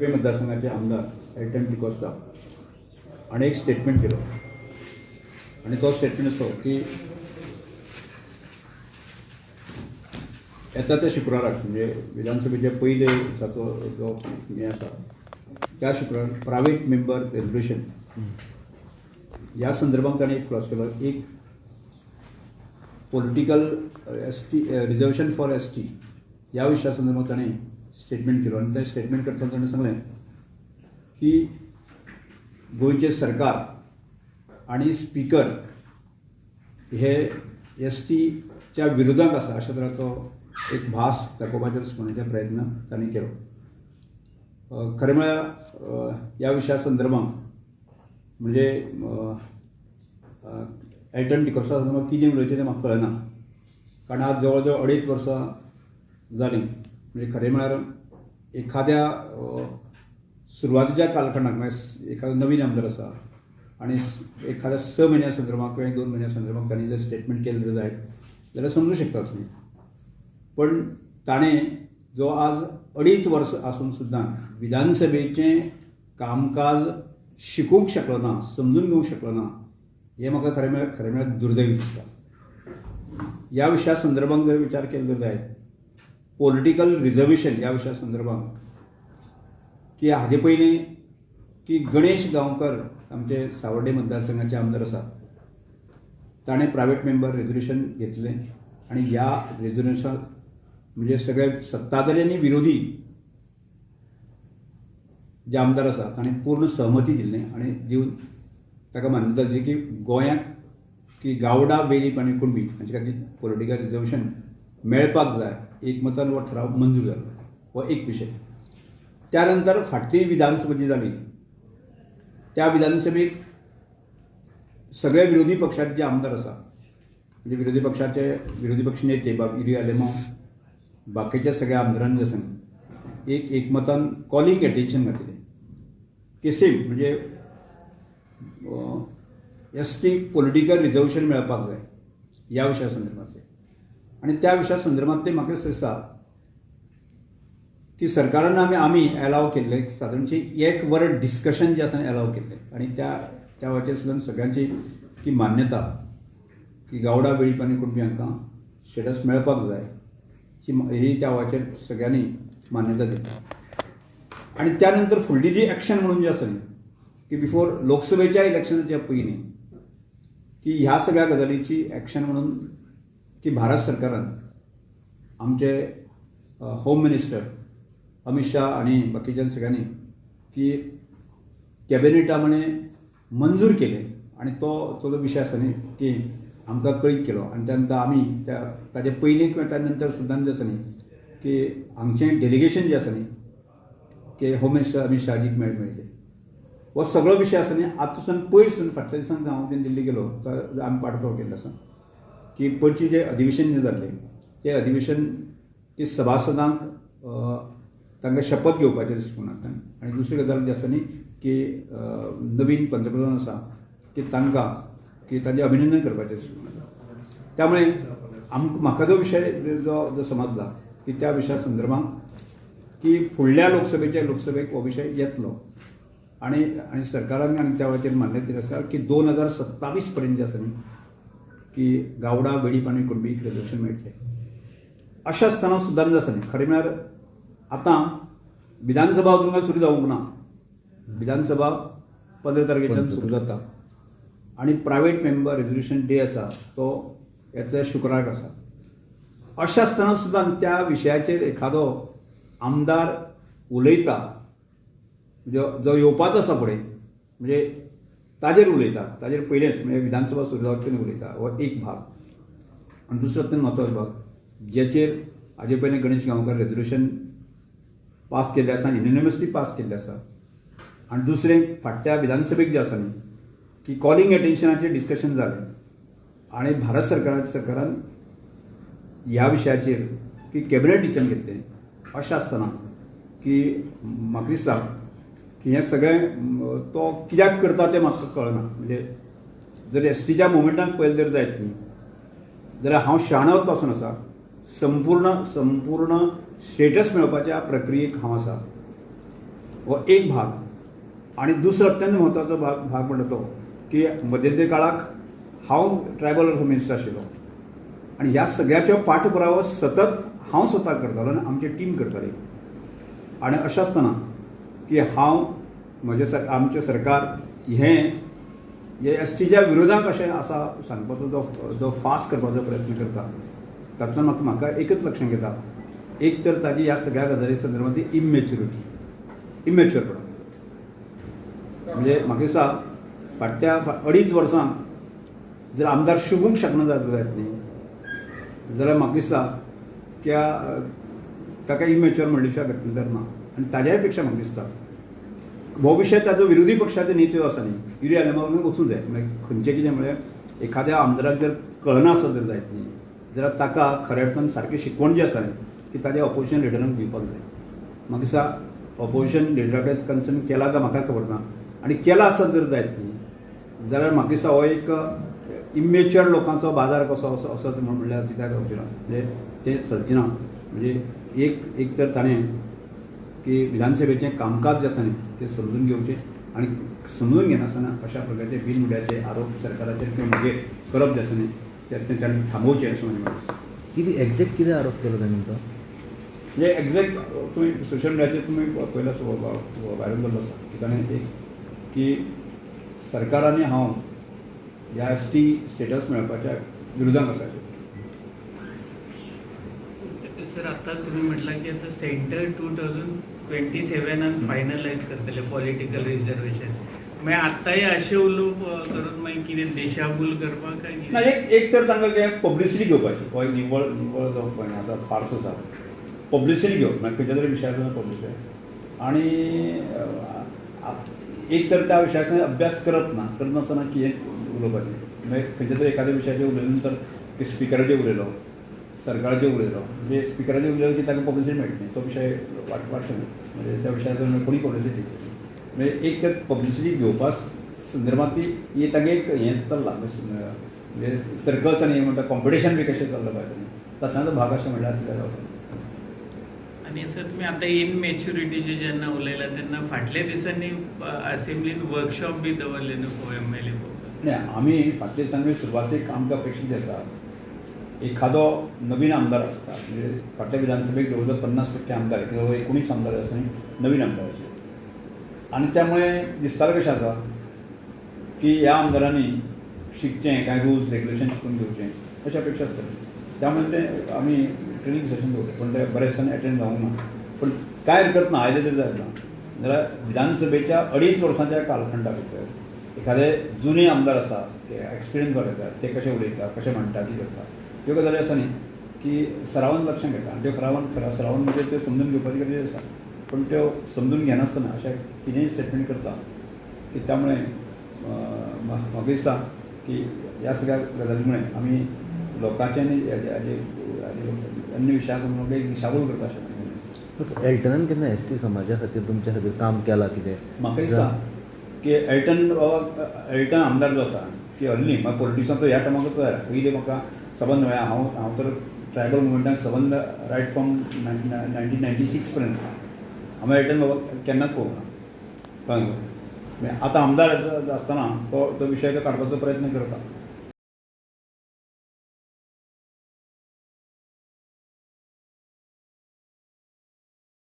मतदारसंघाचे आमदार एल्टन डिकोस्टा आणि एक स्टेटमेंट केलं आणि तो स्टेटमेंट असो की येता त्या शुक्राराक म्हणजे विधानसभेचे पयले दिसाचो जो हें आसा त्या शुक्राराक प्रायवेट मेंबर रेजोल्युशन ह्या संदर्भात ताणें एक खुलासो केलो. एक political ST reservation for ST ह्या विशया संदर्भात ताणें स्टेटमेंट केलो आणि त्या स्टेटमेंट करतना ताणें सांगलें की गोंयचे सरकार आणि स्पीकर हे STच्या विरोधात आसा अशा तराचो एक भास दाखोवपाचो दिसपणाचे प्रयत्न ताणें केलो. खरें म्हळ्यार ह्या विशया संदर्भात म्हणजे एल्टन डिकोस्टा संदर्भात कितें उलयचें तें म्हाका कळना, कारण आज जवळ जवळ 2.5 वर्सां जालीं. म्हणजे खरें म्हळ्यार एखाद्या सुरवातीच्या कालखंडाक म्हणजे एखादो नवीन आमदार आसा आणि एखाद्या 6 म्हयन्या संदर्भात किंवा 2 म्हयन्या संदर्भात ताणें जर स्टेटमेंट केलें जायत जाल्यार समजूं शकता तुमी. पण ताणें जो आज 2.5 वर्स आसून सुद्दां विधानसभेचें कामकाज शिकूंक शकलो ना, समजून घेवंक शकलो ना, हें म्हाका खरें म्हळ्यार दुर्दैवी दिसता. ह्या विशया संदर्भात जर विचार केलो जायत पॉलिटिकल रिजर्वेशन ह्या विशया संदर्भात की हाजे पयलीं की गणेश गांवकर आमचे सावर्डे मतदारसंघाचे आमदार आसात ताणें प्रायवेट मेंबर रेजोल्युशन घेतलें आणि ह्या रेजोल्युशन म्हणजे सगळे सत्ताधारी आनी विरोधी जे आमदार आसा ताणें पूर्ण सहमती दिल्लें आणि दिवन ताका मान्यता दिली की गोंयांक की गावडा वेळीप आनी कुणबी हांचे खातीर पॉलिटिकल रिजर्वेशन मेळपाक जाय, एकमतान हो ठराव मंजूर जालो. हो एक विशय. त्यानंतर फाटली विधानसभा जी जाली त्या विधानसभेक सगळे विरोधी पक्षाचे जे आमदार आसा म्हणजे विरोधी पक्ष नेते इरी आलेमांव बाकीच्या सगळ्या आमदारांनी जे आसा एकमतान कॉलिंग एटेन्शन घातलें की सेम म्हणजे ST पॉलिटिकल रिजर्वेशन मेळपाक जाय ह्या विशया संदर्भातले. आणि त्या विशया संदर्भात ते म्हाका दिसता की सरकारान आमी एलाव केल्ले सादारणशी 1 वर डिस्कशन जे आसा एलाव केल्लें आणि त्या वाचेर सुद्दां सगळ्यांची की मान्यता की गावडा वेळीप आनी कुणबी हांकां स्टेटस मेळपाक जाय ही त्या वाचेर सगळ्यांनी मान्यता दिता. आणि त्यानंतर फुडली जी एक्शन म्हणून जी आसा की बिफोर लोकसभेच्या इलेक्शनाच्या पयलीं की ह्या सगळ्या गजालीची एक्शन म्हणून की भारत सरकारान आमचे होम मिनिस्टर अमित शाह आणि बाकीच्या सगळ्यांनी की कॅबिनेटा म्हणे मंजूर केले आणि तो जो विशय आसा न्ही की आमकां कळीत केलो आणि त्यानंतर आमी ताजे पयलीं किंवा त्या नंतर सुद्दां जे आसा न्ही की हांगचें डेलिगेशन जें आसा न्ही की होम मिनिस्टर अमित शाहजीक मेळटलें हो सगळो विशय आसा न्ही आतां पयरसून फाटल्या दिसांक हांव दिल्ली गेलो तर आमी पाठपुरावो केल्लो आसा की पयलींचें जें अधिवेशन जें जाल्लें तें अधिवेशन की सभासदांक तांकां शपथ घेवपाचें दिसपणांतल्यान आनी दुसरी गजाल जी आसा न्ही की नवीन पंतप्रधान आसा की तांकां की ताचें अभिनंदन करपाचें दिसपणांतल्यान. त्यामुळे म्हाका जो विशय जो समजला की त्या विशया संदर्भात की फुडल्या लोकसभेक हो विशय येतलो आणि सरकारान आनी त्या वाचेर मान्यता दिली आसा की 2027 पर्यंत जे आसा न्ही की गावडा वेळीप आनी कुणबीक रिजर्वेशन मेळटलें. अशें आसतना सुद्दां जे आसा न्ही खरें म्हळ्यार आतां विधानसभा अजून सुरू जावंक ना. विधानसभा 15 तारखेच्यान सुरू जाता आणि प्रायवेट मेंबर रेजोल्युशन डे आसा तो येतल्या शुक्राराक आसा. अशें आसतना सुद्दां त्या विशयाचेर एखादो आमदार उलयता जो येवपाचो आसा फुडें म्हणजे ताजेर उलयता ताजेर पयलेंच म्हणजे विधानसभा सुरू जावचे पयलीं उलयता हो एक भाग. आनी दुसरो अत्यंत म्हत्वाचो भाग जेचेर हाजे पयलीं गणेश गांवकर रेजोल्युशन पास केल्लें आसा युनिनमसली पास केल्लें आसा. आनी दुसरें फाटल्या विधानसभेक जें आसा न्ही की कॉलिंग एटेन्शनाचेर डिस्कशन जालें आनी भारत सरकारान ह्या विशयाचेर की कॅबिनेट डिसिजन घेतलें. अशें आसतना की म्हाका दिसता की हें सगळें तो कित्याक करता तें म्हाका कळना. म्हणजे जर STच्या मुवमेंटान पळयलें जर जायत न्ही जाल्यार हांव शाणवत पासून आसा संपूर्ण स्टेटस मेळोवपाच्या प्रक्रियेक हांव आसा. हो एक भाग. आणि दुसरो अत्यंत म्हत्वाचो भाग म्हणटा तो की मध्यंतरी काळाक हांव ट्रायबल मिनिस्टर आशिल्लो आनी ह्या सगळ्याचो पाठपुरावो सतत हांव स्वता करतालो आनी आमची टीम करताली. आनी अशें आसतना की हांव आमचें सरकार हें STच्या विरोधांत कशें आसा सांगपाचो जो फास्ट करपाचो प्रयत्न करता तातूंतल्यान म्हाका एकच लक्षांत येता, एक तर ताजी ह्या सगळ्या गजाली संदर्भांत इमॅच्युअरपण. म्हणजे म्हाका दिसता फाटल्या 2.5 वर्सां जर आमदार शुभंक शकना जायत न्ही जाल्यार म्हाका दिसता की ताका इमॅच्युअर म्हणले शिवाय गत्यंतर ना. आनी ताज्याय पेक्षा म्हाका दिसता हो विशय ताजो विरोधी पक्षाचो नेतो आसा न्ही युरी आलेमाक वचूंक जाय. म्हणजे खंयचें कितें म्हळ्यार एखाद्या आमदाराक जर कळना आसत जर जायत न्ही जाल्यार ताका खऱ्या अर्थान सारकी शिकवण जी आसा न्ही ती ताज्या ऑपोजिशन लिडरांक दिवपाक जाय. म्हाका दिसता ऑपोजिशन लिडरा कडेन कन्सर्न केला काय म्हाका खबर ना. आनी केला आसत जर जायत न्ही जाल्यार म्हाका दिसता हो एक इमॅच्युअर लोकांचो बाजार कसो असो म्हणल्यार कित्याक जावचें ना. म्हणजे तें चलचें ना. म्हणजे एक तर ताणें की विधानसभेचें कामकाज जें आसा न्ही तें समजून घेवचें आनी समजून घेनासतना अशा प्रकारचे बिनमुड्याचे आरोप सरकाराचेर किंवा मागीर करप जें आसा न्ही तें ताणें थांबोवचें अशें म्हाजें मत. कितें एग्जॅक्ट कितें आरोप केलो ताणें तो? म्हणजे एग्जॅक्ट तुमी सोशल मिडियाचेर तुमी पयला व्हायरल जाल्लो आसा की ताणें एक की सरकार आनी हांव ह्या ST स्टेटस मेळपाच्या विरोधांत आसा. सर आतां तुमी म्हटलां की आतां सेंटर 2027 फायनलायज करतले पॉलिटिकल रिजर्वेशन. मागीर आत्तांय अशें उलोवप करून मागीर कितें देशाबूल करपाक काय कितें? एक तर तांकां कितें पब्लिसिटी घेवपाची. हो एक निवळ जो पळय आसा फार्स आसा पब्लिसिटी घेवप मागीर खंयच्या तरी विशयाचो पब्लिसिटी. आनी एक तर त्या विशयाचो अभ्यास करप ना करनासतना कितें उलोवपाचें. मागीर खंयच्या तरी एखाद्या विशयाचेर उलयले नंतर स्पिकराचेर उलयलो सरकाराचेर उलयलो म्हणजे स्पिकराचेर उलयलो की ताका पब्लिसिटी मेळटली तो विशय वाडटलो. म्हणजे त्या विशयाचो कोणी पब्लिसिटी दिवची. म्हणजे एक तर पब्लिसिटी घेवपा संदर्भांत ती तांगे एक हें चल्लां म्हणजे सर्कल्स आनी हें म्हणटा कॉम्पिटिशन बी कशें चल्लां पाहिजे तातूंतलो भाग अशें म्हणल्यार कितें जावपाचें. आनी सर तुमी आतां इनमॅच्युरिटीचे जेन्ना उलयला तेन्ना फाटल्या दिसांनी असेंब्लीन वर्कशॉप बी दवरले न्हू MLA. नाही आमी फाटल्या दिसांनी सुरवातेक आमकां अपेक्षीत जें आसा एखादो नवीन आमदार आसता म्हणजे फाटल्या विधानसभेक जवळ 50% आमदार किंवा 19 आमदार आसा आनी नवीन आमदार आसा. आनी त्यामुळे दिसतालें कशें आसा की ह्या आमदारांनी शिकचें कांय रूल्स रेग्युलेशन शिकून घेवचें अशी अपेक्षा आसतली. त्यामुळे ते आमी ट्रेनिंग सेशन दवरलें पण ते बऱ्या दिसांनी एटेंड जावंक ना. पण कांय हरकत ना आयलें तरी जायना जाल्यार विधानसभेच्या 2.5 वर्सांच्या कालखंडा भितर एखादे जुने आमदार आसा ते एक्सपिरियन्स बरे आसा ते कशें उलयता कशें म्हणटा कितें करता ह्यो गजाली आसा न्ही की सरावान लक्षांत घेता. आनी त्यो सरावान म्हणजे त्यो समजून घेवपाची गरज आसा. पण त्यो समजून घेनासतना अशें कितेंय स्टेटमेंट करता की त्यामुळे म्हाका दिसता की ह्या सगळ्या गजालीमुळे आमी लोकांचे आनी अन्य विशया समोर एक दिशाभूल करता अशें. एल्टनान केन्ना ST समाजा खातीर तुमच्या खातीर काम केलां कितें? म्हाका दिसता की एल्टन आमदार जो आसा की हल्ली म्हाका पॉलिटिक्सांत तो ह्या टायमाकूच पयलीं म्हाका सबंद मेळ्ळा. हांव तर ट्रायबल मुवमेंटाक सबंद रायट फ्रॉम 1996 पर्यंत हांवें एल्टन बाबा केन्नाच पळोवंक ना. कळ्ळें. आतां आमदार आसतना तो विशय काडपाचो प्रयत्न करता.